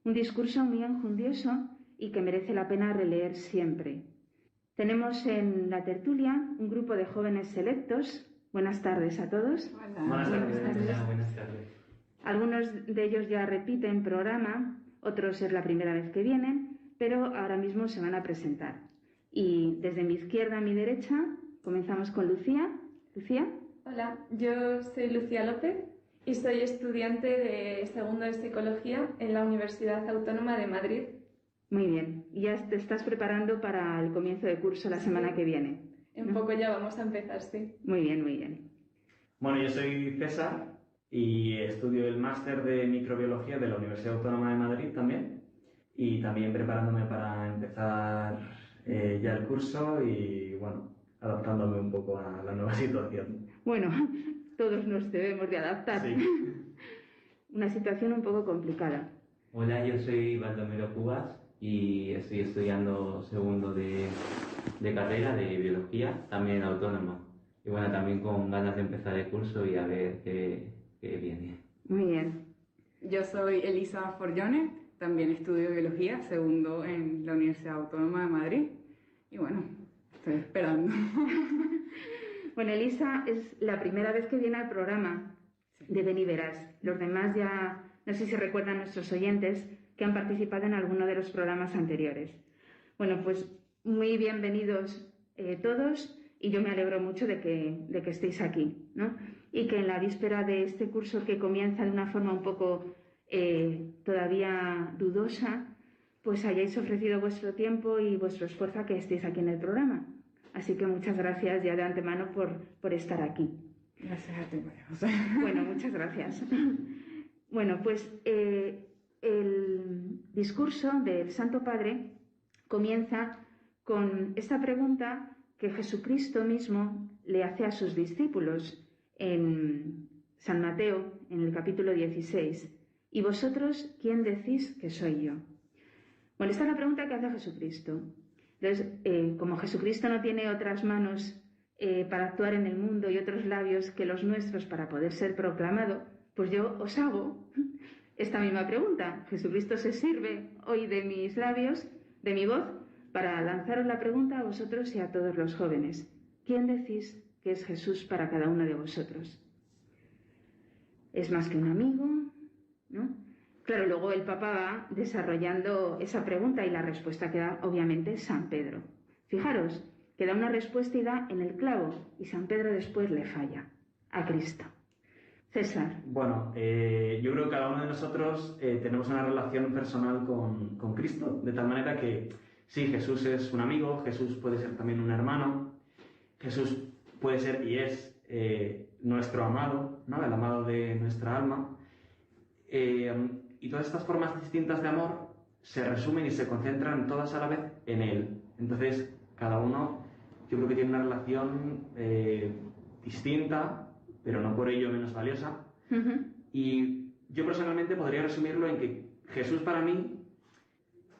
Un discurso muy enjundioso y que merece la pena releer siempre. Tenemos en la tertulia un grupo de jóvenes selectos. Buenas tardes a todos. Hola. Buenas tardes. Buenas tardes. Algunos de ellos ya repiten programa, otros es la primera vez que vienen, pero ahora mismo se van a presentar. Y desde mi izquierda a mi derecha comenzamos con Lucía. Lucía. Hola, yo soy Lucía López y soy estudiante de segundo de Psicología en la Universidad Autónoma de Madrid. Muy bien, y ya te estás preparando para el comienzo de curso la semana que viene, ¿no? En poco ya vamos a empezar, sí. Muy bien, muy bien. Bueno, yo soy César y estudio el máster de microbiología de la Universidad Autónoma de Madrid también, y también preparándome para empezar ya el curso y, bueno, adaptándome un poco a la nueva situación. Bueno, todos nos debemos de adaptar. Sí. Una situación un poco complicada. Hola, yo soy Baldomero Cubas y estoy estudiando segundo de carrera de biología, también autónoma. Y bueno, también con ganas de empezar el curso y a ver qué viene. Muy bien. Yo soy Elisa Forgione, también estudio biología, segundo en la Universidad Autónoma de Madrid. Y bueno, estoy esperando. Bueno, Elisa es la primera vez que viene al programa de Ven y Verás. Los demás ya, no sé si recuerdan nuestros oyentes, que han participado en alguno de los programas anteriores. Bueno, pues muy bienvenidos todos, y yo me alegro mucho de que estéis aquí, ¿no? Y que en la víspera de este curso, que comienza de una forma un poco todavía dudosa, pues hayáis ofrecido vuestro tiempo y vuestro esfuerzo a que estéis aquí en el programa. Así que muchas gracias ya de antemano por estar aquí. Gracias a ti, María. Bueno, muchas gracias. Bueno, pues el discurso del Santo Padre comienza con esta pregunta que Jesucristo mismo le hace a sus discípulos en San Mateo, en el capítulo 16. ¿Y vosotros quién decís que soy yo? Bueno, esta es la pregunta que hace Jesucristo. Entonces, como Jesucristo no tiene otras manos para actuar en el mundo y otros labios que los nuestros para poder ser proclamado, pues yo os hago esta misma pregunta. Jesucristo se sirve hoy de mis labios, de mi voz, para lanzaros la pregunta a vosotros y a todos los jóvenes. ¿Quién decís que es Jesús para cada uno de vosotros? ¿Es más que un amigo? ¿No? Claro, luego el Papa va desarrollando esa pregunta y la respuesta que da, obviamente, San Pedro. Fijaros, que da una respuesta y da en el clavo, y San Pedro después le falla a Cristo. César. Bueno, yo creo que cada uno de nosotros tenemos una relación personal con Cristo, de tal manera que sí, Jesús es un amigo, Jesús puede ser también un hermano, Jesús puede ser y es nuestro amado, ¿no? El amado de nuestra alma. Y todas estas formas distintas de amor se resumen y se concentran todas a la vez en Él. Entonces, cada uno, yo creo que tiene una relación distinta, pero no por ello menos valiosa. Y yo personalmente podría resumirlo en que Jesús para mí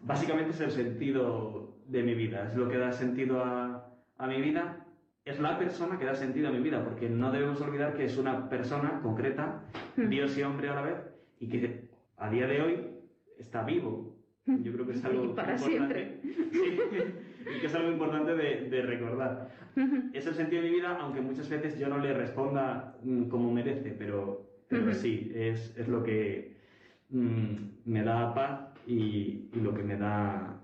básicamente es el sentido de mi vida, es lo que da sentido a mi vida, es la persona que da sentido a mi vida, porque no debemos olvidar que es una persona concreta, Dios y hombre a la vez, y que a día de hoy está vivo. Yo creo que es algo para importante. siempre. Sí, y que es algo importante de recordar. Es el sentido de mi vida, aunque muchas veces yo no le responda como merece, pero sí, es lo que me da paz y lo que me da,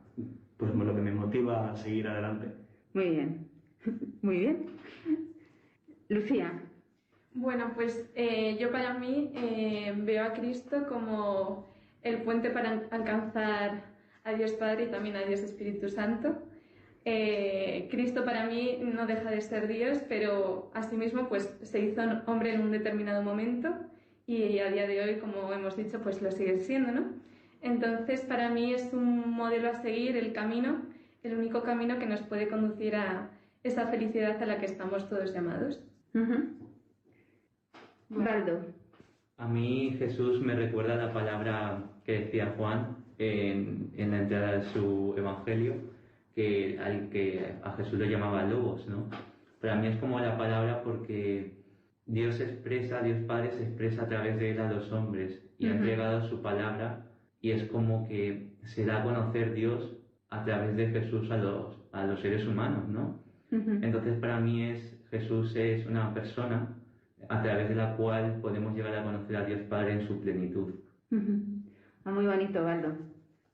pues lo que me motiva a seguir adelante. Muy bien, muy bien. Lucía. Bueno, pues yo para mí veo a Cristo como el puente para alcanzar a Dios Padre y también a Dios Espíritu Santo. Cristo para mí no deja de ser Dios, pero asimismo pues se hizo hombre en un determinado momento y a día de hoy, como hemos dicho, pues lo sigue siendo, ¿no? Entonces para mí es un modelo a seguir, el camino, el único camino que nos puede conducir a esa felicidad a la que estamos todos llamados. Baldo. A mí Jesús me recuerda la palabra que decía Juan en la entrada de su evangelio, que a Jesús lo llamaba Logos, ¿no? Para mí es como la palabra porque Dios Padre se expresa a través de él a los hombres y ha entregado su palabra y es como que se da a conocer Dios a través de Jesús a los seres humanos, ¿no? Entonces para mí Jesús es una persona a través de la cual podemos llegar a conocer a Dios Padre en su plenitud. Muy bonito, Baldo.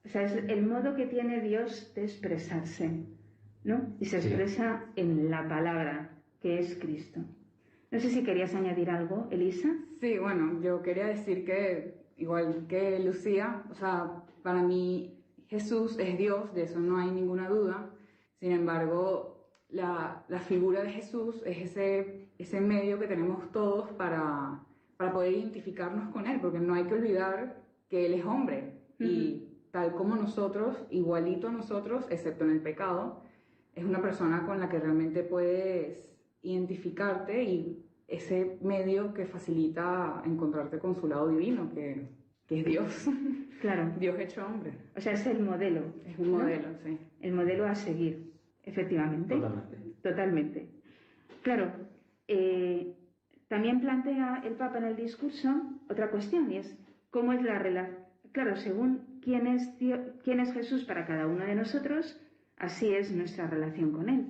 O sea, es el modo que tiene Dios de expresarse, ¿no? Y se expresa en la palabra, que es Cristo. No sé si querías añadir algo, Elisa. Sí, bueno, yo quería decir que, igual que Lucía, o sea, para mí Jesús es Dios, de eso no hay ninguna duda. Sin embargo, la figura de Jesús es ese medio que tenemos todos para poder identificarnos con Él, porque no hay que olvidar que Él es hombre y tal como nosotros, igualito a nosotros, excepto en el pecado, es una persona con la que realmente puedes identificarte y ese medio que facilita encontrarte con su lado divino, que es Dios. Claro. Dios hecho hombre. O sea, es el modelo. Es un modelo, sí. El modelo a seguir, efectivamente. Totalmente. Claro, también plantea el Papa en el discurso otra cuestión, y es cómo es la relación. Claro, según quién es Jesús para cada uno de nosotros, así es nuestra relación con Él.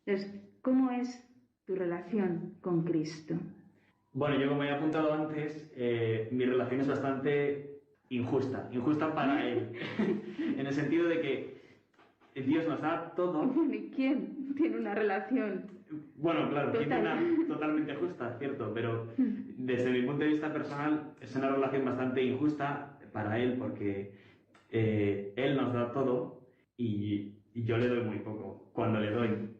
Entonces, ¿cómo es tu relación con Cristo? Bueno, yo como he apuntado antes, mi relación es bastante injusta para Él, en el sentido de que Dios nos da todo. ¿Y quién tiene una relación? Bueno, claro, tiene una totalmente justa, cierto, pero desde mi punto de vista personal es una relación bastante injusta para Él, porque Él nos da todo y yo le doy muy poco cuando le doy,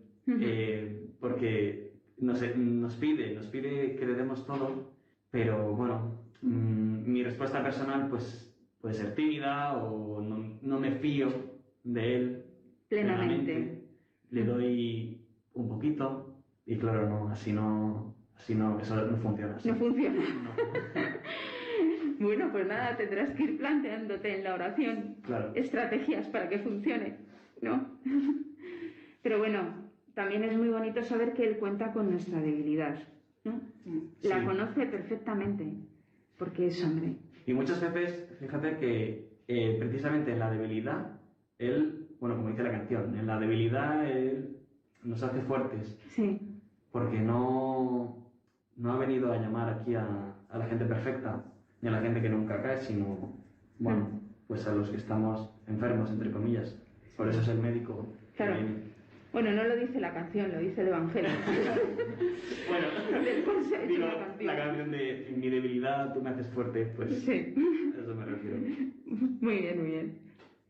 porque nos pide que le demos todo, pero bueno, mi respuesta personal pues puede ser tímida o no me fío de Él plenamente. Le doy un poquito y claro, no, así no, eso no funciona. Así. No funciona. No. Bueno, pues nada, tendrás que ir planteándote en la oración estrategias para que funcione, ¿no? Pero bueno, también es muy bonito saber que Él cuenta con nuestra debilidad, ¿no? Sí. La conoce perfectamente, porque es hombre. Y muchas veces, fíjate que precisamente en la debilidad, Él, bueno, como dice la canción, en la debilidad Él nos hace fuertes. Sí. Porque no ha venido a llamar aquí a la gente perfecta, ni a la gente que nunca cae, sino, bueno, pues a los que estamos enfermos, entre comillas. Por eso es el médico. Claro. Bueno, no lo dice la canción, lo dice el Evangelio. Bueno, digo, la canción de en mi debilidad tú me haces fuerte, pues sí. A eso me refiero. Muy bien, muy bien.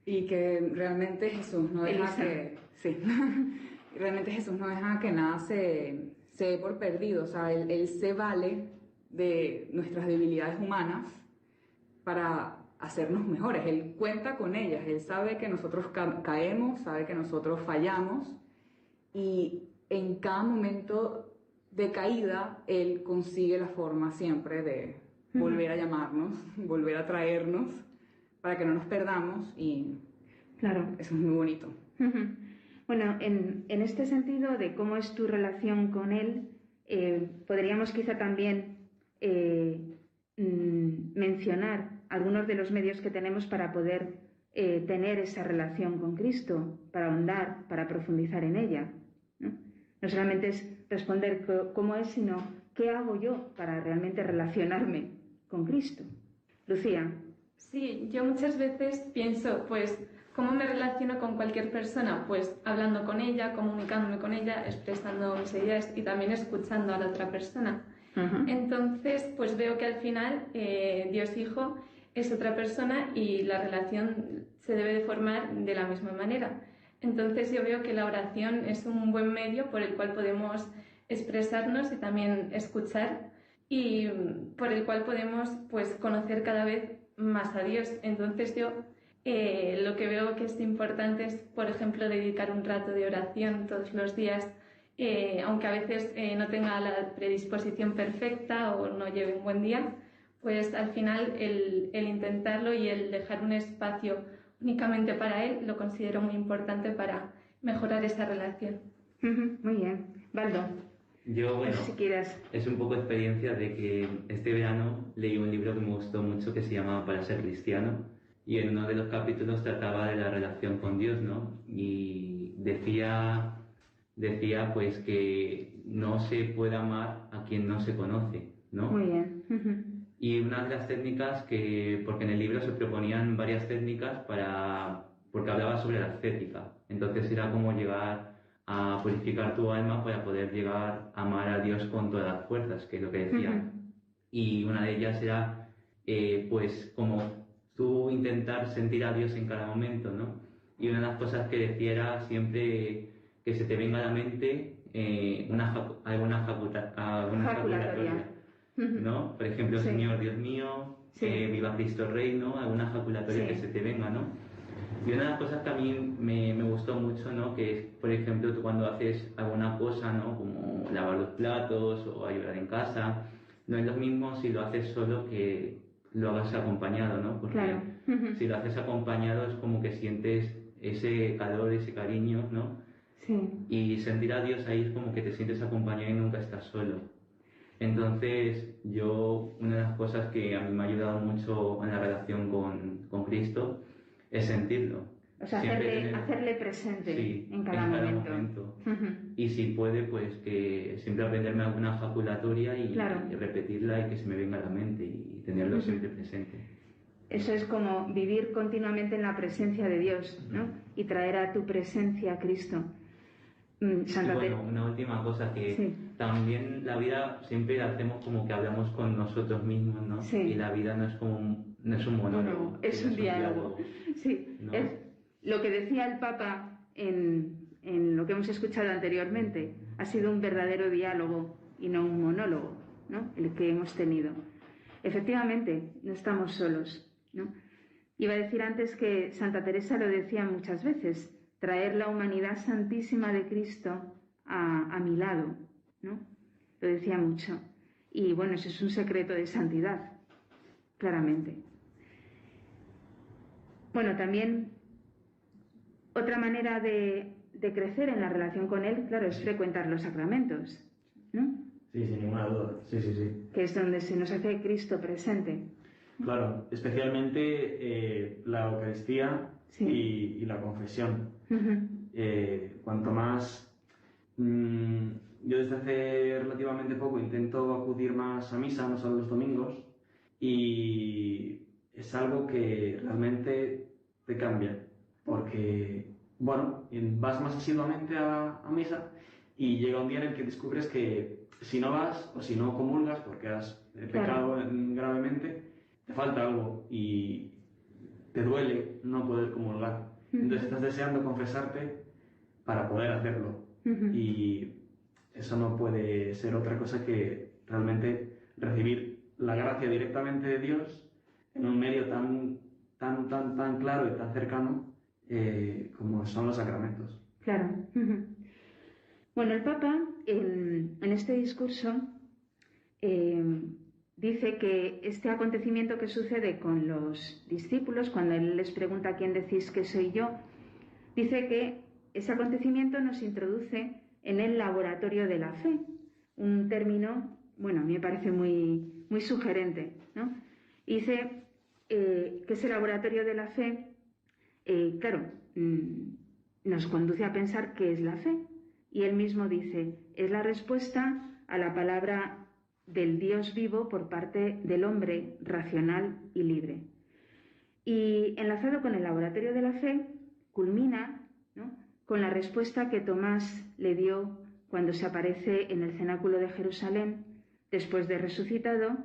Y que realmente Jesús no deja que... Sí. Realmente Jesús no deja que nada se dé por perdido. O sea, él se vale de nuestras debilidades humanas para hacernos mejores. Él cuenta con ellas. Él sabe que nosotros caemos, sabe que nosotros fallamos. Y en cada momento de caída, Él consigue la forma siempre de volver a llamarnos, volver a traernos, para que no nos perdamos. Y claro, eso es muy bonito. Bueno, en este sentido de cómo es tu relación con Él, podríamos quizá también mencionar algunos de los medios que tenemos para poder tener esa relación con Cristo, para ahondar, para profundizar en ella, ¿no? No solamente es responder cómo es, sino qué hago yo para realmente relacionarme con Cristo. Lucía. Sí, yo muchas veces pienso, pues, ¿cómo me relaciono con cualquier persona? Pues hablando con ella, comunicándome con ella, expresando mis ideas y también escuchando a la otra persona. Entonces, pues veo que al final Dios Hijo es otra persona y la relación se debe de formar de la misma manera. Entonces yo veo que la oración es un buen medio por el cual podemos expresarnos y también escuchar y por el cual podemos pues conocer cada vez más a Dios. Entonces yo lo que veo que es importante es, por ejemplo, dedicar un rato de oración todos los días, aunque a veces no tenga la predisposición perfecta o no lleve un buen día, pues al final el intentarlo y el dejar un espacio únicamente para Él lo considero muy importante para mejorar esa relación. Muy bien. Baldo. Yo, bueno, si quieres. Es un poco experiencia de que este verano leí un libro que me gustó mucho que se llama Para ser cristiano y en uno de los capítulos trataba de la relación con Dios, ¿no? Y decía pues que no se puede amar a quien no se conoce, ¿no? Muy bien. Y una de las técnicas porque en el libro se proponían varias técnicas porque hablaba sobre la ascética. Entonces era como llegar a purificar tu alma para poder llegar a amar a Dios con todas las fuerzas, que es lo que decía. Y una de ellas era, pues, como tú intentar sentir a Dios en cada momento, ¿no? Y una de las cosas que decía era siempre que se te venga a la mente alguna jaculatoria, ¿no? Por ejemplo, Sí. Señor Dios mío, Sí. viva Cristo Rey, ¿no? Alguna jaculatoria Sí. que se te venga, ¿no? Y una de las cosas que a mí me gustó mucho, ¿no? Que es, por ejemplo, tú cuando haces alguna cosa, ¿no? Como lavar los platos o ayudar en casa, no es lo mismo si lo haces solo que lo hagas acompañado, ¿no? Porque Claro. si lo haces acompañado es como que sientes ese calor, ese cariño, ¿no? Sí. Y sentir a Dios ahí es como que te sientes acompañado y nunca estás solo. Entonces, una de las cosas que a mí me ha ayudado mucho en la relación con Cristo es sentirlo. O sea, hacerle presente Sí, en cada momento. Y si puede, pues que siempre aprenderme alguna jaculatoria y repetirla y que se me venga a la mente y tenerlo siempre presente. Eso es como vivir continuamente en la presencia de Dios, ¿no? Y traer a tu presencia a Cristo. Bueno, una última cosa, que también la vida siempre la hacemos como que hablamos con nosotros mismos, ¿no? Sí. Y la vida no es un monólogo. No, es un diálogo. Sí, ¿no? es lo que decía el Papa en lo que hemos escuchado anteriormente. Ha sido un verdadero diálogo y no un monólogo, ¿no? El que hemos tenido. Efectivamente, no estamos solos, ¿no? Iba a decir antes que Santa Teresa lo decía muchas veces: traer la humanidad santísima de Cristo a mi lado, ¿no? Lo decía mucho. Y bueno, eso es un secreto de santidad, claramente. Bueno, también otra manera de crecer en la relación con Él, claro, es frecuentar los sacramentos, ¿no? Sí, sin ninguna duda. Sí. Que es donde se nos hace Cristo presente. Claro, especialmente la Eucaristía y la confesión. Cuanto más... yo desde hace relativamente poco intento acudir más a misa, no solo los domingos, y es algo que realmente te cambia, porque, bueno, vas más asiduamente a misa y llega un día en el que descubres que si no vas o si no comulgas porque has pecado gravemente, te falta algo y te duele no poder comulgar. Entonces estás deseando confesarte para poder hacerlo. Y eso no puede ser otra cosa que realmente recibir la gracia directamente de Dios en un medio tan claro y tan cercano como son los sacramentos. Claro. Bueno, el Papa en este discurso dice que este acontecimiento que sucede con los discípulos, cuando él les pregunta ¿quién decís que soy yo?, dice que ese acontecimiento nos introduce en el laboratorio de la fe, un término, bueno, a mí me parece muy, muy sugerente, ¿no? Y dice que ese laboratorio de la fe, claro, nos conduce a pensar qué es la fe. Y él mismo dice, es la respuesta a la palabra del Dios vivo por parte del hombre racional y libre. Y enlazado con el laboratorio de la fe, culmina, ¿no?, con la respuesta que Tomás le dio cuando se aparece en el cenáculo de Jerusalén, después de resucitado,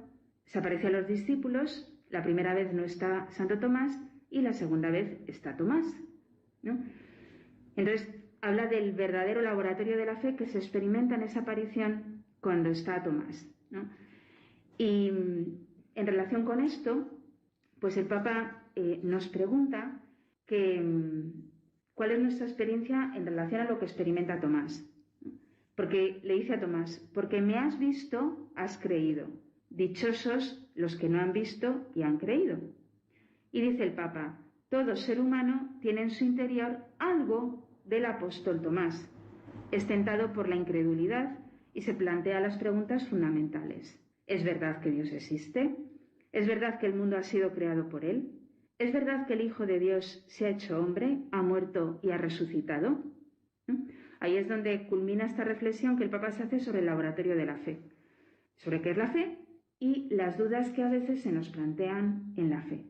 se aparece a los discípulos, la primera vez no está Santo Tomás y la segunda vez está Tomás, ¿no? Entonces, habla del verdadero laboratorio de la fe que se experimenta en esa aparición cuando está Tomás, ¿no? Y en relación con esto, pues el Papa nos pregunta cuál es nuestra experiencia en relación a lo que experimenta Tomás. Porque le dice a Tomás, porque me has visto, has creído. Dichosos los que no han visto y han creído. Y dice el Papa, todo ser humano tiene en su interior algo del apóstol Tomás. Es tentado por la incredulidad y se plantea las preguntas fundamentales. ¿Es verdad que Dios existe? ¿Es verdad que el mundo ha sido creado por Él? ¿es verdad que el Hijo de Dios se ha hecho hombre, ha muerto y ha resucitado? ¿No? Ahí es donde culmina esta reflexión que el Papa se hace sobre el laboratorio de la fe, sobre qué es la fe y las dudas que a veces se nos plantean en la fe.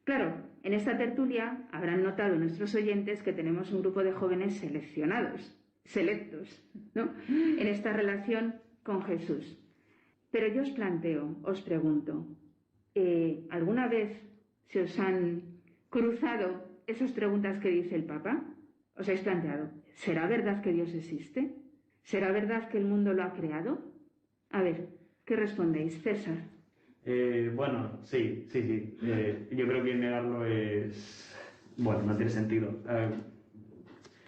Claro, en esta tertulia habrán notado nuestros oyentes que tenemos un grupo de jóvenes selectos, ¿no?, en esta relación con Jesús. Pero yo os pregunto, ¿alguna vez se os han cruzado esas preguntas que dice el Papa? ¿Os habéis planteado, ¿será verdad que Dios existe? ¿Será verdad que el mundo lo ha creado? A ver, ¿qué respondéis? César. Bueno, sí. Yo creo que negarlo no tiene sentido.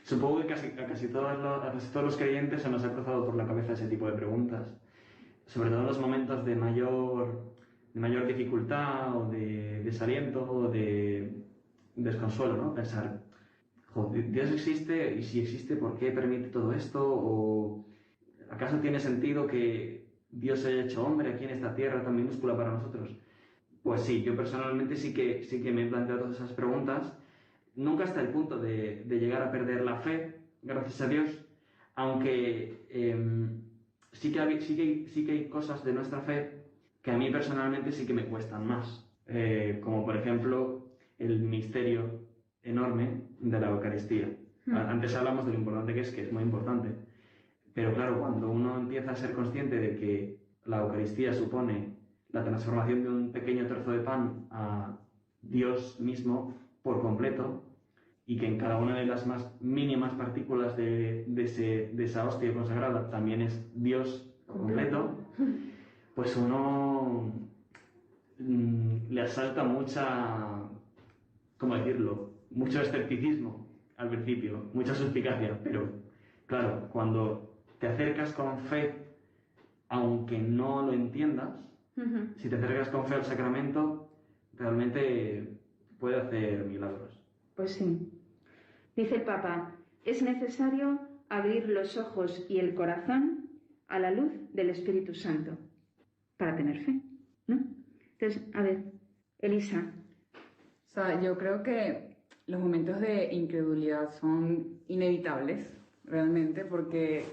Supongo que a casi todos los creyentes se nos ha cruzado por la cabeza ese tipo de preguntas, sobre todo en los momentos de mayor dificultad o de desaliento o de desconsuelo, ¿no? Pensar, joder, ¿Dios existe? Y si existe, ¿por qué permite todo esto? ¿O acaso tiene sentido que Dios se haya hecho hombre aquí en esta tierra tan minúscula para nosotros? Pues sí, yo personalmente sí que me he planteado todas esas preguntas, nunca hasta el punto de llegar a perder la fe, gracias a Dios, aunque sí que hay cosas de nuestra fe que a mí personalmente sí que me cuestan más, como por ejemplo el misterio enorme de la Eucaristía. Antes hablamos de lo importante que es muy importante. Pero claro, cuando uno empieza a ser consciente de que la Eucaristía supone la transformación de un pequeño trozo de pan a Dios mismo por completo, y que en cada una de las más mínimas partículas de esa hostia consagrada también es Dios completo, pues uno le asalta mucho escepticismo al principio, mucha suspicacia, pero claro, cuando te acercas con fe, aunque no lo entiendas, si te acercas con fe al sacramento, realmente puede hacer milagros. Pues sí. Dice el Papa, es necesario abrir los ojos y el corazón a la luz del Espíritu Santo para tener fe, ¿no? Entonces, a ver, Elisa. O sea, yo creo que los momentos de incredulidad son inevitables, realmente, porque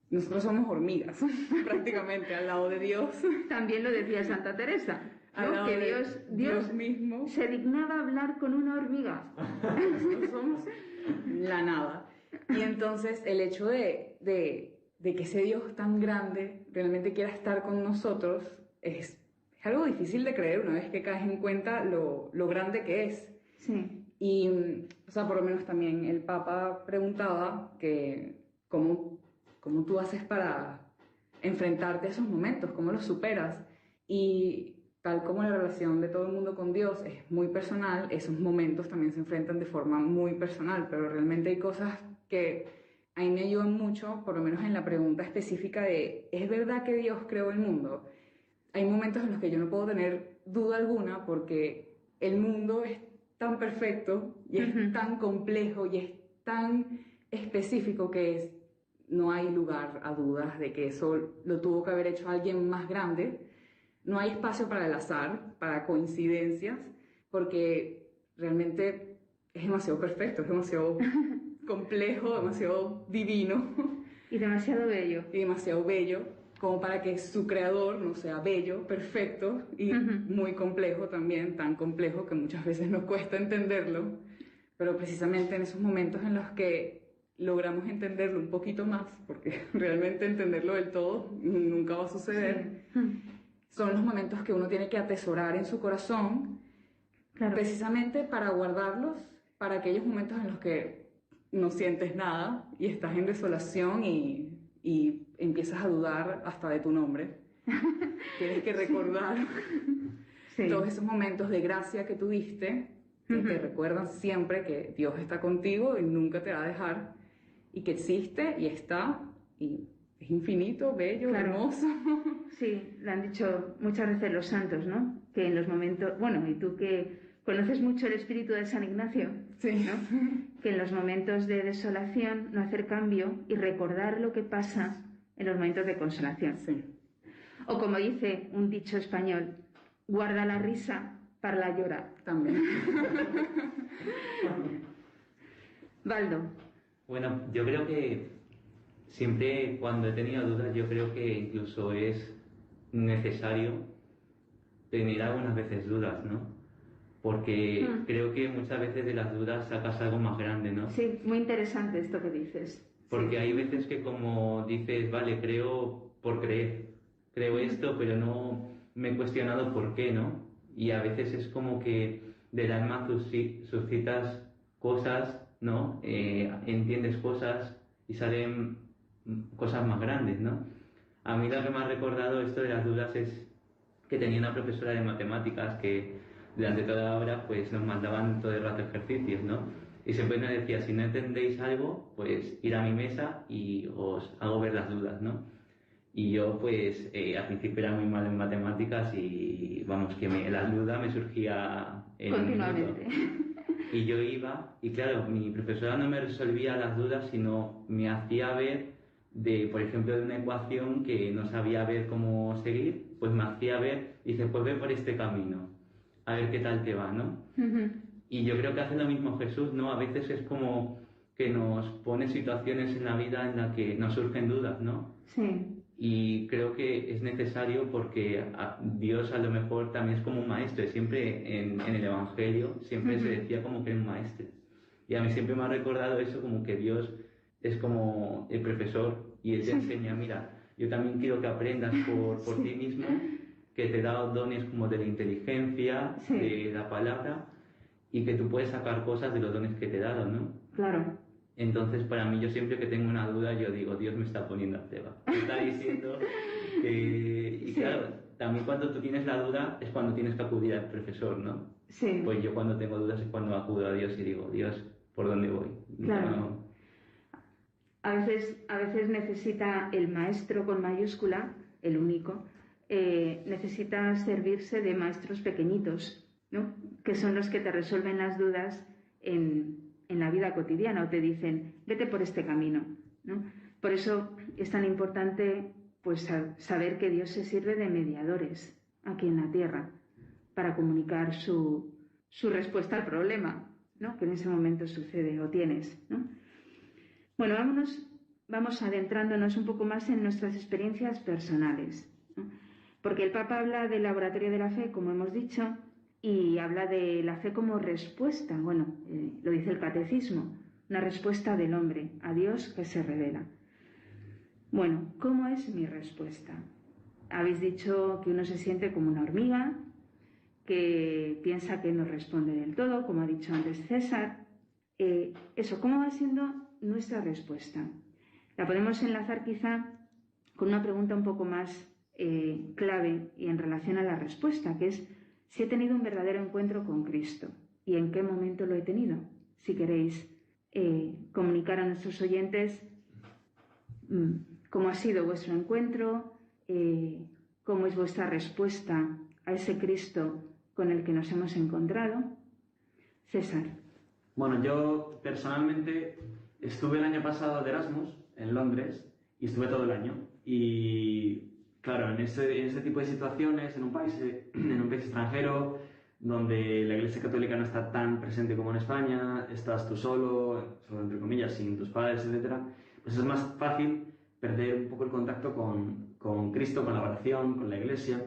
nosotros somos hormigas, prácticamente, al lado de Dios. También lo decía Santa Teresa, ¿no? Que Dios mismo se dignaba hablar con una hormiga. Nosotros somos la nada. Y entonces el hecho de que ese Dios tan grande realmente quiera estar con nosotros es algo difícil de creer una vez que caes en cuenta lo grande que es. Sí. Y, o sea, por lo menos también el Papa preguntaba que cómo tú haces para enfrentarte a esos momentos, cómo los superas. Y tal como la relación de todo el mundo con Dios es muy personal, esos momentos también se enfrentan de forma muy personal, pero realmente hay cosas que a mí me ayudan mucho, por lo menos en la pregunta específica de ¿es verdad que Dios creó el mundo? Hay momentos en los que yo no puedo tener duda alguna porque el mundo es tan perfecto y es tan complejo y es tan específico que no hay lugar a dudas de que eso lo tuvo que haber hecho alguien más grande. No hay espacio para el azar, para coincidencias, porque realmente es demasiado perfecto, es demasiado complejo, demasiado divino. Y demasiado bello. Y demasiado bello, como para que su creador no sea bello, perfecto y muy complejo también, tan complejo que muchas veces nos cuesta entenderlo. Pero precisamente en esos momentos en los que logramos entenderlo un poquito más, porque realmente entenderlo del todo nunca va a suceder, son los momentos que uno tiene que atesorar en su corazón, precisamente para guardarlos para aquellos momentos en los que no sientes nada y estás en desolación y empiezas a dudar hasta de tu nombre. Tienes que recordar todos esos momentos de gracia que tuviste, que te recuerdan siempre que Dios está contigo y nunca te va a dejar, y que existe y está, y es infinito, bello, hermoso. Sí, lo han dicho muchas veces los santos, ¿no? Que en los momentos, bueno, y tú que conoces mucho el espíritu de San Ignacio, ¿no? Que en los momentos de desolación no hacer cambio y recordar lo que pasa en los momentos de consolación. Sí. O como dice un dicho español, guarda la risa Parla llora. También. Baldo. Bueno, yo creo que siempre cuando he tenido dudas, yo creo que incluso es necesario tener algunas veces dudas, ¿no? Porque creo que muchas veces de las dudas sacas algo más grande, ¿no? Sí, muy interesante esto que dices. Porque Sí. hay veces que como dices, vale, creo por creer, creo esto, pero no me he cuestionado por qué, ¿no? Y a veces es como que del alma suscitas cosas, ¿no? Entiendes cosas y salen cosas más grandes, ¿no? A mí lo que me ha recordado esto de las dudas es que tenía una profesora de matemáticas que durante toda la hora pues nos mandaban todo el rato ejercicios, ¿no? Y siempre nos decía, si no entendéis algo, pues ir a mi mesa y os hago ver las dudas, ¿no? Y yo pues al principio era muy mal en matemáticas y vamos, que la duda me surgía en un minuto. Continuamente. Y yo iba, y claro, mi profesora no me resolvía las dudas, sino me hacía ver por ejemplo, de una ecuación que no sabía ver cómo seguir, pues me hacía ver, y dice, pues ve por este camino, a ver qué tal te va, ¿no? Y yo creo que hace lo mismo Jesús, ¿no? A veces es como que nos pone situaciones en la vida en las que nos surgen dudas, ¿no? Sí. Y creo que es necesario porque Dios a lo mejor también es como un maestro. Siempre en el Evangelio siempre se decía como que era un maestro. Y a mí siempre me ha recordado eso, como que Dios es como el profesor y Él te enseña, mira, yo también quiero que aprendas por ti mismo, que te da dones como de la inteligencia, de la palabra, y que tú puedes sacar cosas de los dones que te he dado, ¿no? Claro. Entonces, para mí, yo siempre que tengo una duda, yo digo, Dios me está poniendo a prueba. Me está diciendo que... Y claro, también cuando tú tienes la duda es cuando tienes que acudir al profesor, ¿no? Sí. Pues yo cuando tengo dudas es cuando acudo a Dios y digo, Dios, ¿por dónde voy? Claro. No. A veces necesita el maestro con mayúscula, el único, necesita servirse de maestros pequeñitos, ¿no? Que son los que te resuelven las dudas en la vida cotidiana o te dicen, vete por este camino, ¿no? Por eso es tan importante pues saber que Dios se sirve de mediadores aquí en la tierra para comunicar su respuesta al problema, ¿no? Que en ese momento sucede o tienes, ¿no? Bueno, vamos adentrándonos un poco más en nuestras experiencias personales, ¿no? Porque el Papa habla del laboratorio de la fe, como hemos dicho, y habla de la fe como respuesta, bueno, lo dice el catecismo, una respuesta del hombre a Dios que se revela. Bueno, ¿cómo es mi respuesta? Habéis dicho que uno se siente como una hormiga, que piensa que no responde del todo, como ha dicho antes César. Eso, ¿cómo va siendo nuestra respuesta? La podemos enlazar quizá con una pregunta un poco más clave y en relación a la respuesta, que es si he tenido un verdadero encuentro con Cristo y en qué momento lo he tenido. Si queréis comunicar a nuestros oyentes cómo ha sido vuestro encuentro, cómo es vuestra respuesta a ese Cristo con el que nos hemos encontrado. César. Bueno, yo personalmente estuve el año pasado de Erasmus en Londres y estuve todo el año. Y claro, en ese tipo de situaciones, en un país extranjero, donde la Iglesia Católica no está tan presente como en España, estás tú solo entre comillas, sin tus padres, etc., pues es más fácil perder un poco el contacto con Cristo, con la oración, con la Iglesia.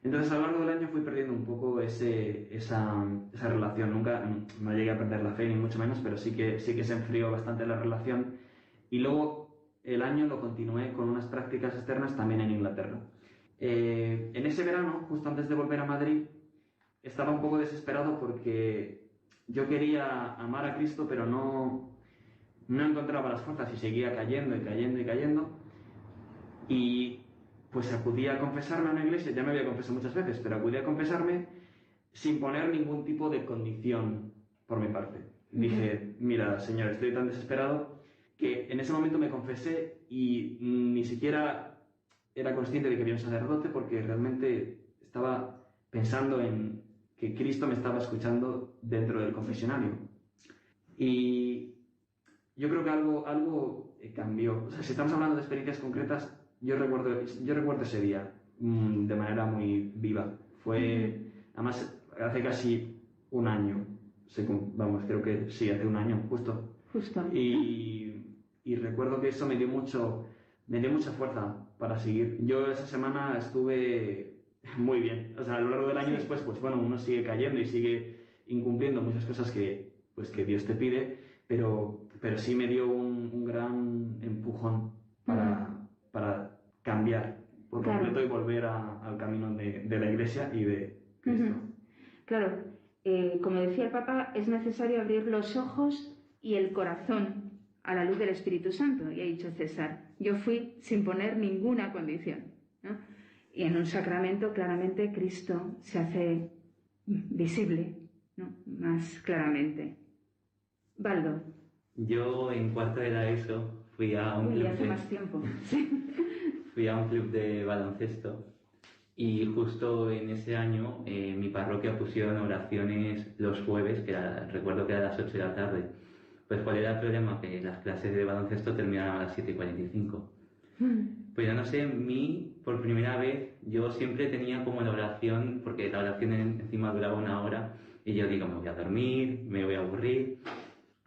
Entonces, a lo largo del año fui perdiendo un poco esa relación. Nunca no llegué a perder la fe, ni mucho menos, pero sí que se enfrió bastante la relación. Y luego el año lo continué con unas prácticas externas también en Inglaterra. En ese verano, justo antes de volver a Madrid, estaba un poco desesperado porque yo quería amar a Cristo, pero no encontraba las fuerzas y seguía cayendo y cayendo y cayendo. Y pues acudí a confesarme a una iglesia, ya me había confesado muchas veces, pero acudí a confesarme sin poner ningún tipo de condición por mi parte. Dije, mira, Señor, estoy tan desesperado que en ese momento me confesé y ni siquiera era consciente de que había un sacerdote porque realmente estaba pensando en que Cristo me estaba escuchando dentro del confesionario. Y yo creo que algo cambió. O sea, si estamos hablando de experiencias concretas, yo recuerdo ese día de manera muy viva. Fue, además, hace casi un año, vamos, creo que sí, hace un año, justo. Y recuerdo que eso me dio mucha fuerza para seguir. Yo esa semana estuve muy bien. O sea, a lo largo del año después, pues bueno, uno sigue cayendo y sigue incumpliendo muchas cosas que Dios te pide, pero sí me dio un gran empujón para cambiar por completo y volver al camino de la Iglesia y de Cristo. Claro, como decía el Papa, es necesario abrir los ojos y el corazón a la luz del Espíritu Santo. Y ha dicho César, yo fui sin poner ninguna condición, ¿no? Y en un sacramento claramente Cristo se hace visible, ¿no? Más claramente. Baldo. Yo en cuarto de la ESO fui a un club hace más tiempo. Fui a un club de baloncesto y justo en ese año mi parroquia pusieron oraciones los jueves, recuerdo que era a las 8 de la tarde. Pues ¿cuál era el problema? Que las clases de baloncesto terminaban a las 7:45. Pues yo no sé, por primera vez, yo siempre tenía como la oración, porque la oración encima duraba 1 hora, y yo digo, me voy a dormir, me voy a aburrir.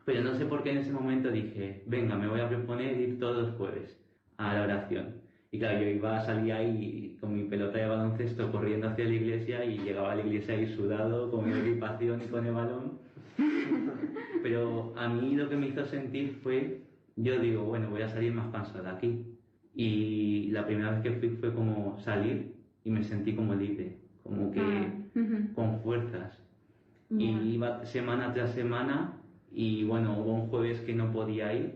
Pero no sé por qué en ese momento dije, venga, me voy a proponer ir todos los jueves a la oración. Y claro, yo salía ahí con mi pelota de baloncesto corriendo hacia la iglesia y llegaba a la iglesia ahí sudado, con mi equipación y con el balón. Pero a mí lo que me hizo sentir fue, yo digo, bueno, voy a salir más cansado de aquí. Y la primera vez que fui fue como salir y me sentí como libre, como que con fuerzas. Y iba semana tras semana y bueno, hubo un jueves que no podía ir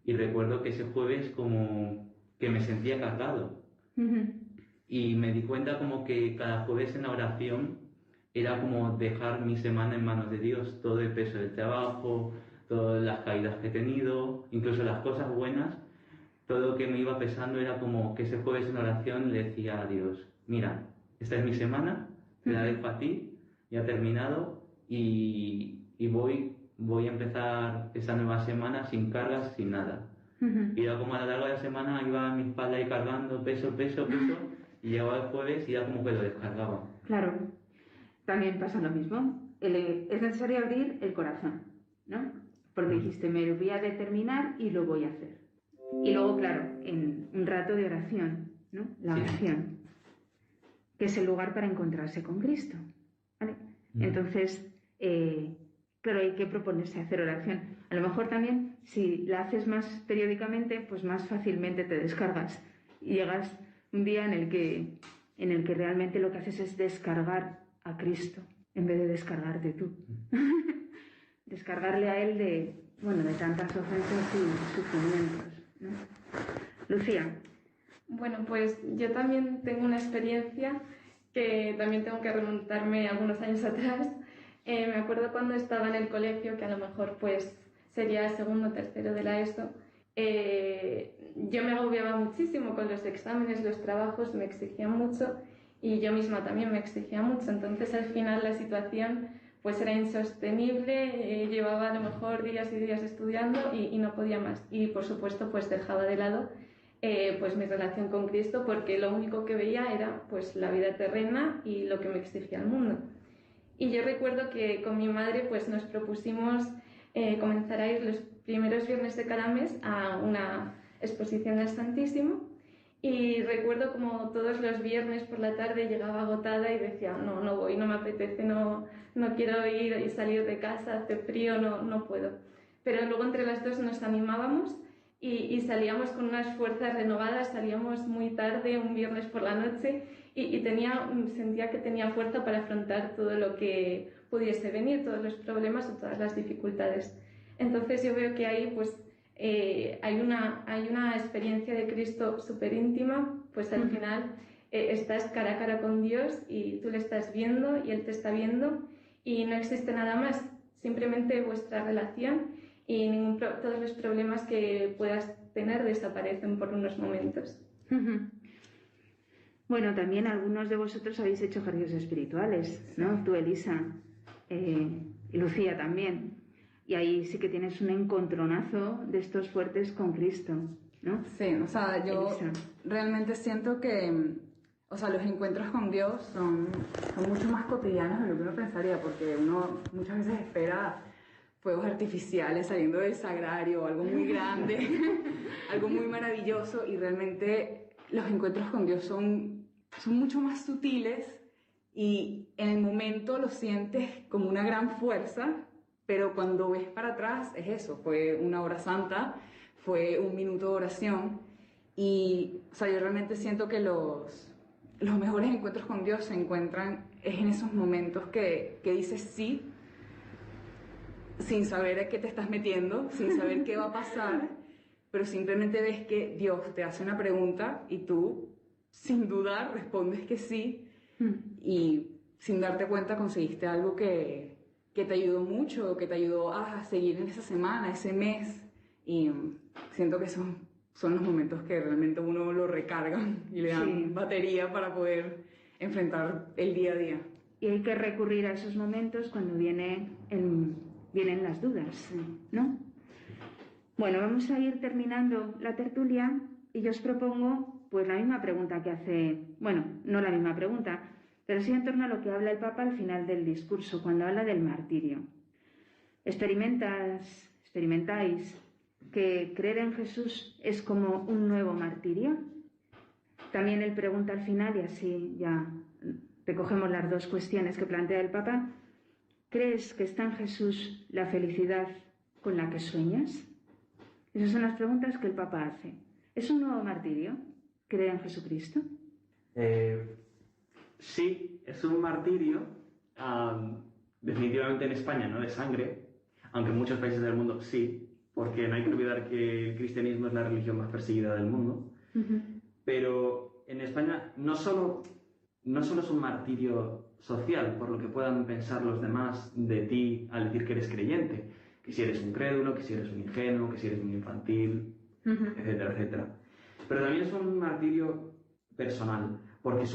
y recuerdo que ese jueves como que me sentía cargado. Y me di cuenta como que cada jueves en la oración era como dejar mi semana en manos de Dios, todo el peso del trabajo, todas las caídas que he tenido, incluso las cosas buenas, todo lo que me iba pesando era como que ese jueves en oración le decía a Dios, mira, esta es mi semana, te la dejo a ti, ya ha terminado y voy a empezar esa nueva semana sin cargas, sin nada. Y era como a lo largo de la semana iba a mi espalda ahí cargando peso, y llegaba el jueves y era como que lo descargaba. Claro, también pasa lo mismo. Es necesario abrir el corazón, ¿no? Porque dijiste, me voy a determinar y lo voy a hacer. Y luego, claro, en un rato de oración, ¿no? La oración, que es el lugar para encontrarse con Cristo, ¿vale? Entonces, claro, hay que proponerse hacer oración. A lo mejor también, si la haces más periódicamente, pues más fácilmente te descargas. Y llegas un día en el que realmente lo que haces es descargar a Cristo, en vez de descargarte tú. Descargarle a Él de tantas ofensas y sufrimientos, ¿no? Lucía. Bueno, pues yo también tengo una experiencia que también tengo que remontarme algunos años atrás. Me acuerdo cuando estaba en el colegio, que a lo mejor pues sería segundo o tercero de la ESO, yo me agobiaba muchísimo con los exámenes, los trabajos, me exigían mucho y yo misma también me exigía mucho. Entonces al final la situación pues era insostenible, llevaba a lo mejor días y días estudiando y no podía más. Y por supuesto pues dejaba de lado pues mi relación con Cristo, porque lo único que veía era pues la vida terrena y lo que me exigía el mundo. Y yo recuerdo que con mi madre pues nos propusimos comenzar a ir los primeros viernes de cada mes a una exposición del Santísimo. Y recuerdo como todos los viernes por la tarde llegaba agotada y decía, no voy, no me apetece, no quiero ir y salir de casa, hace frío, no puedo. Pero luego entre las dos nos animábamos y salíamos con unas fuerzas renovadas, salíamos muy tarde, un viernes por la noche, y sentía que tenía fuerza para afrontar todo lo que pudiese venir, todos los problemas o todas las dificultades. Entonces yo veo que ahí pues hay una experiencia de Cristo súper íntima, pues al final estás cara a cara con Dios y tú le estás viendo y Él te está viendo y no existe nada más, simplemente vuestra relación y todos los problemas que puedas tener desaparecen por unos momentos. Bueno, también algunos de vosotros habéis hecho ejercicios espirituales, ¿no? Tú, Elisa, y Lucía también. Y ahí sí que tienes un encontronazo de estos fuertes con Cristo, ¿no? Sí, o sea, yo Elisa. realmente siento que, o sea, los encuentros con Dios son mucho más cotidianos de lo que uno pensaría, porque uno muchas veces espera fuegos artificiales saliendo del sagrario, algo muy grande, algo muy maravilloso, y realmente los encuentros con Dios son mucho más sutiles, y en el momento lo sientes como una gran fuerza, pero cuando ves para atrás es eso, fue una hora santa, fue un minuto de oración, y o sea, yo realmente siento que los mejores encuentros con Dios se encuentran es en esos momentos que dices sí, sin saber a qué te estás metiendo, sin saber qué va a pasar, pero simplemente ves que Dios te hace una pregunta y tú, sin dudar, respondes que sí, y sin darte cuenta conseguiste algo que te ayudó mucho, que te ayudó a seguir en esa semana, ese mes, y siento que son los momentos que realmente uno lo recargan y le dan batería para poder enfrentar el día a día. Y hay que recurrir a esos momentos cuando vienen las dudas, ¿no? Bueno, vamos a ir terminando la tertulia y yo os propongo pues la misma pregunta que hace, bueno, no la misma pregunta, pero sí en torno a lo que habla el Papa al final del discurso, cuando habla del martirio. ¿Experimentáis que creer en Jesús es como un nuevo martirio? También él pregunta al final, y así ya recogemos las dos cuestiones que plantea el Papa. ¿Crees que está en Jesús la felicidad con la que sueñas? Esas son las preguntas que el Papa hace. ¿Es un nuevo martirio creer en Jesucristo? Sí, es un martirio, definitivamente en España no de sangre, aunque en muchos países del mundo sí, porque no hay que olvidar que el cristianismo es la religión más perseguida del mundo. Pero en España no solo es un martirio social, por lo que puedan pensar los demás de ti al decir que eres creyente, que si eres un crédulo, que si eres un ingenuo, que si eres un infantil, etcétera, etcétera. Pero también es un martirio personal, porque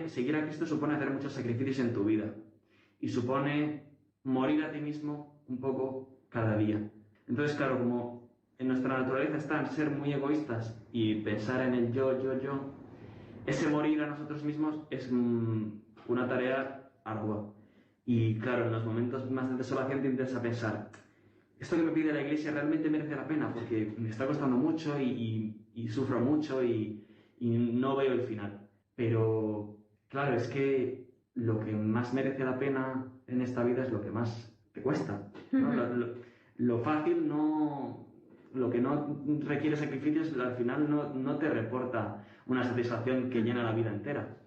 seguir a Cristo supone hacer muchos sacrificios en tu vida y supone morir a ti mismo un poco cada día. Entonces, claro, como en nuestra naturaleza está en ser muy egoístas y pensar en el yo, ese morir a nosotros mismos es una tarea ardua. Y claro, en los momentos más de desolación tiendes a pensar, esto que me pide la Iglesia realmente merece la pena, porque me está costando mucho y sufro mucho y no veo el final. Pero claro, es que lo que más merece la pena en esta vida es lo que más te cuesta, ¿no? Lo fácil lo que no requiere sacrificios al final no te reporta una satisfacción que llena la vida entera.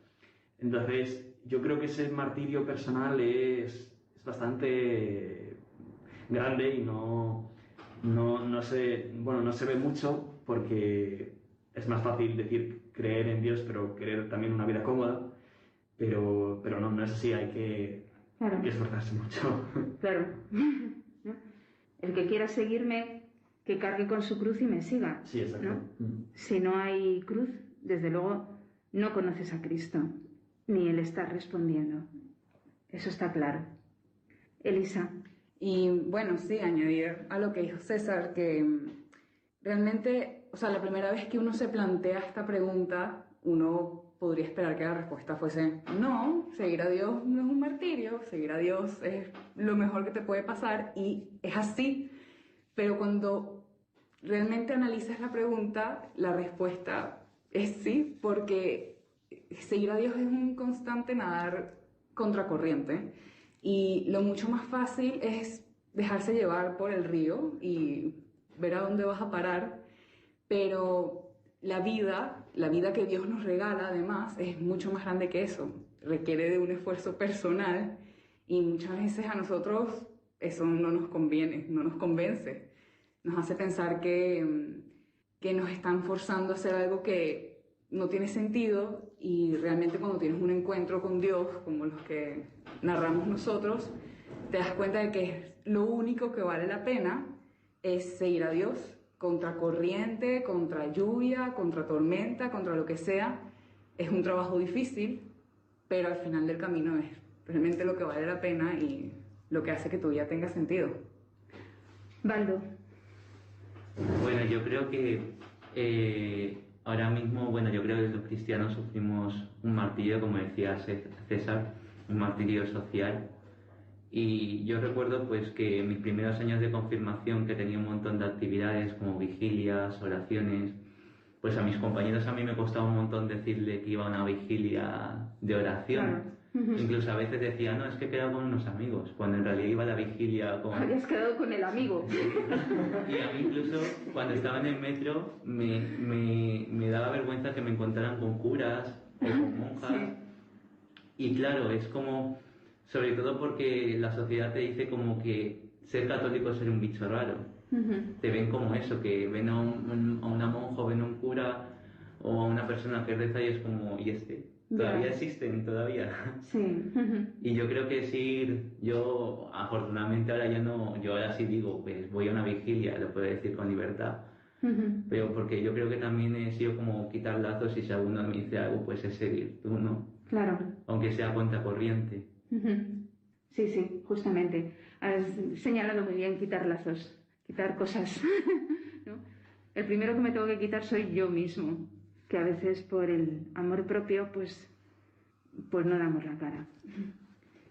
Entonces, yo creo que ese martirio personal es bastante grande y no se ve mucho, porque es más fácil decir creer en Dios, pero querer también una vida cómoda, pero no es así, hay que esforzarse mucho. Claro. El que quiera seguirme, que cargue con su cruz y me siga. Sí, exacto. ¿No? Si no hay cruz, desde luego no conoces a Cristo, ni Él está respondiendo. Eso está claro. Elisa. Y bueno, sí, añadir a lo que dijo César, que realmente, o sea, la primera vez que uno se plantea esta pregunta, uno podría esperar que la respuesta fuese no, seguir a Dios no es un martirio, seguir a Dios es lo mejor que te puede pasar, y es así. Pero cuando realmente analizas la pregunta, la respuesta es sí, porque seguir a Dios es un constante nadar contracorriente, y lo mucho más fácil es dejarse llevar por el río y ver a dónde vas a parar, pero la vida que Dios nos regala además es mucho más grande que eso, requiere de un esfuerzo personal, y muchas veces a nosotros eso no nos conviene, no nos convence, nos hace pensar que nos están forzando a hacer algo que no tiene sentido, y realmente cuando tienes un encuentro con Dios, como los que narramos nosotros, te das cuenta de que lo único que vale la pena es seguir a Dios, contra corriente, contra lluvia, contra tormenta, contra lo que sea. Es un trabajo difícil, pero al final del camino es realmente lo que vale la pena y lo que hace que tu vida tenga sentido. Baldo. Bueno, yo creo que ahora mismo, bueno, yo creo que los cristianos sufrimos un martirio, como decía César, un martirio social. Y yo recuerdo pues que en mis primeros años de confirmación, que tenía un montón de actividades como vigilias, oraciones, pues a mis compañeros a mí me costaba un montón decirle que iba a una vigilia de oración. Claro. Incluso a veces decía, no, es que he quedado con unos amigos, cuando en realidad iba a la vigilia con... Habías quedado con el amigo. Y a mí incluso cuando estaba en el metro me daba vergüenza que me encontraran con curas o con monjas. Sí. Y claro, es como, sobre todo porque la sociedad te dice como que ser católico es ser un bicho raro. Te ven como eso, que ven a una monja, ven a un cura o a una persona que reza y es como, ¿y este? Todavía existen, todavía. Sí. Y yo creo que sí, yo afortunadamente ahora ya no, yo ahora sí digo, pues voy a una vigilia, lo puedo decir con libertad. Pero porque yo creo que también he sido como quitar lazos y si alguno me dice algo, pues es seguir, tú, ¿no? Claro. Aunque sea contracorriente. Sí, sí, justamente. Has señalado muy bien quitar lazos, quitar cosas, ¿no? El primero que me tengo que quitar soy yo mismo, que a veces por el amor propio pues no damos la cara.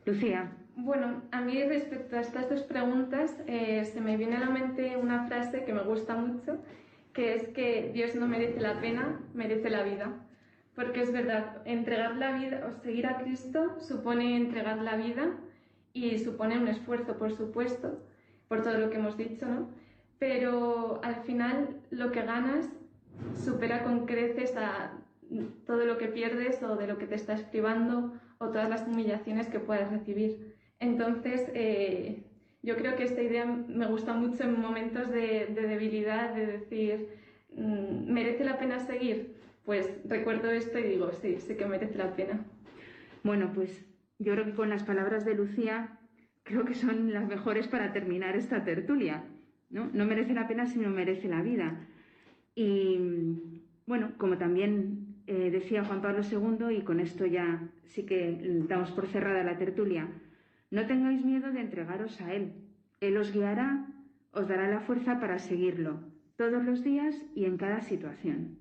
Lucía. Bueno, a mí respecto a estas dos preguntas se me viene a la mente una frase que me gusta mucho, que es que Dios no merece la pena, merece la vida. Porque es verdad, entregar la vida o seguir a Cristo supone entregar la vida y supone un esfuerzo, por supuesto, por todo lo que hemos dicho, ¿no? Pero al final lo que ganas supera con creces a todo lo que pierdes o de lo que te estás privando o todas las humillaciones que puedas recibir. Entonces, yo creo que esta idea me gusta mucho en momentos de debilidad, de decir, ¿merece la pena seguir? Pues recuerdo esto y digo, sí, sí que merece la pena. Bueno, pues yo creo que con las palabras de Lucía creo que son las mejores para terminar esta tertulia, ¿no? No merece la pena, sino merece la vida. Y bueno, como también decía Juan Pablo II, y con esto ya sí que damos por cerrada la tertulia, no tengáis miedo de entregaros a Él. Él os guiará, os dará la fuerza para seguirlo, todos los días y en cada situación.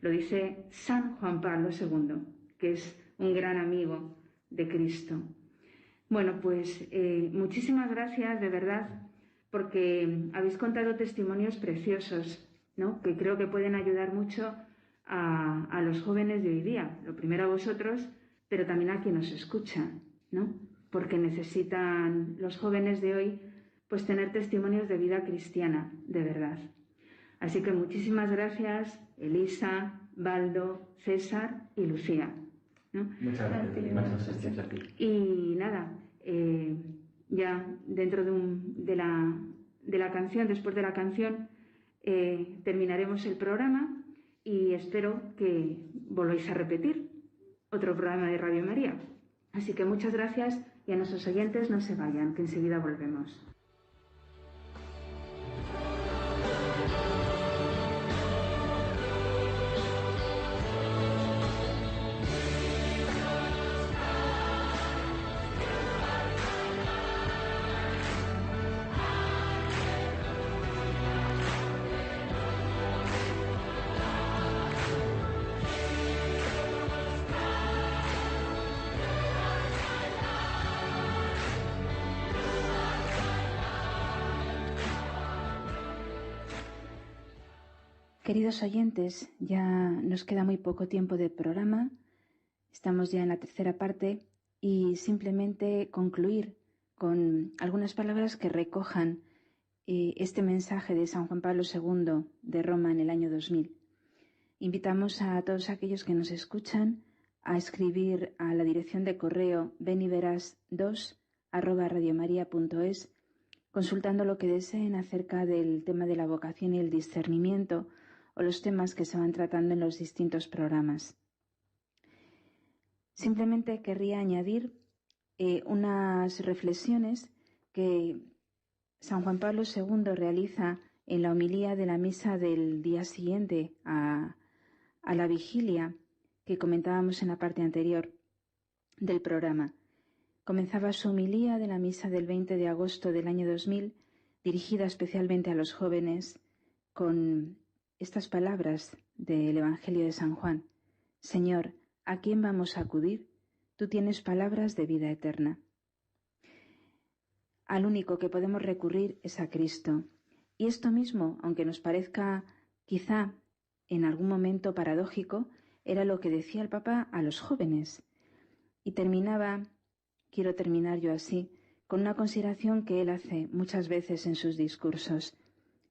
Lo dice San Juan Pablo II, que es un gran amigo de Cristo. Bueno, pues muchísimas gracias, de verdad, porque habéis contado testimonios preciosos, ¿no? Que creo que pueden ayudar mucho a los jóvenes de hoy día. Lo primero a vosotros, pero también a quien nos escucha, ¿no? Porque necesitan los jóvenes de hoy pues tener testimonios de vida cristiana, de verdad. Así que muchísimas gracias, Elisa, Baldo, César y Lucía, ¿no? Muchas gracias. Y nada, ya dentro de la canción, después de la canción, terminaremos el programa y espero que volváis a repetir otro programa de Radio María. Así que muchas gracias y a nuestros oyentes no se vayan, que enseguida volvemos. Queridos oyentes, ya nos queda muy poco tiempo de programa, estamos ya en la tercera parte y simplemente concluir con algunas palabras que recojan este mensaje de San Juan Pablo II de Roma en el año 2000. Invitamos a todos aquellos que nos escuchan a escribir a la dirección de correo beniveras2@radiomaria.es consultando lo que deseen acerca del tema de la vocación y el discernimiento o los temas que se van tratando en los distintos programas. Simplemente querría añadir unas reflexiones que San Juan Pablo II realiza en la homilía de la misa del día siguiente a la vigilia que comentábamos en la parte anterior del programa. Comenzaba su homilía de la misa del 20 de agosto del año 2000, dirigida especialmente a los jóvenes, con estas palabras del Evangelio de San Juan. Señor, ¿a quién vamos a acudir? Tú tienes palabras de vida eterna. Al único que podemos recurrir es a Cristo. Y esto mismo, aunque nos parezca quizá en algún momento paradójico, era lo que decía el Papa a los jóvenes. Y quiero terminar yo así, con una consideración que él hace muchas veces en sus discursos.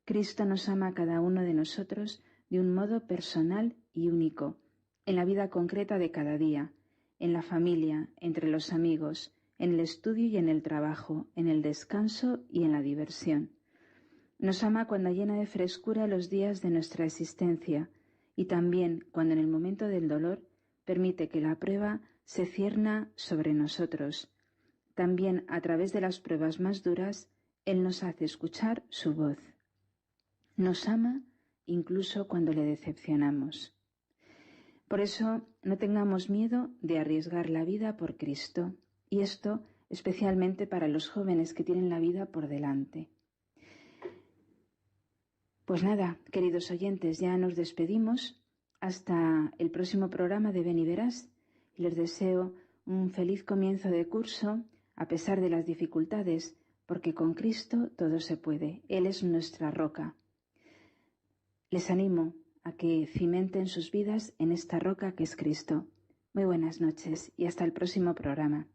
Cristo nos ama a cada uno de nosotros de un modo personal y único, en la vida concreta de cada día, en la familia, entre los amigos, en el estudio y en el trabajo, en el descanso y en la diversión. Nos ama cuando llena de frescura los días de nuestra existencia y también cuando en el momento del dolor permite que la prueba se cierna sobre nosotros. También a través de las pruebas más duras, Él nos hace escuchar su voz. Nos ama incluso cuando le decepcionamos. Por eso no tengamos miedo de arriesgar la vida por Cristo, y esto especialmente para los jóvenes que tienen la vida por delante. Pues nada, queridos oyentes, ya nos despedimos hasta el próximo programa de Ven y Verás, y les deseo un feliz comienzo de curso a pesar de las dificultades, porque con Cristo todo se puede. Él es nuestra roca. Les animo a que cimenten sus vidas en esta roca que es Cristo. Muy buenas noches y hasta el próximo programa.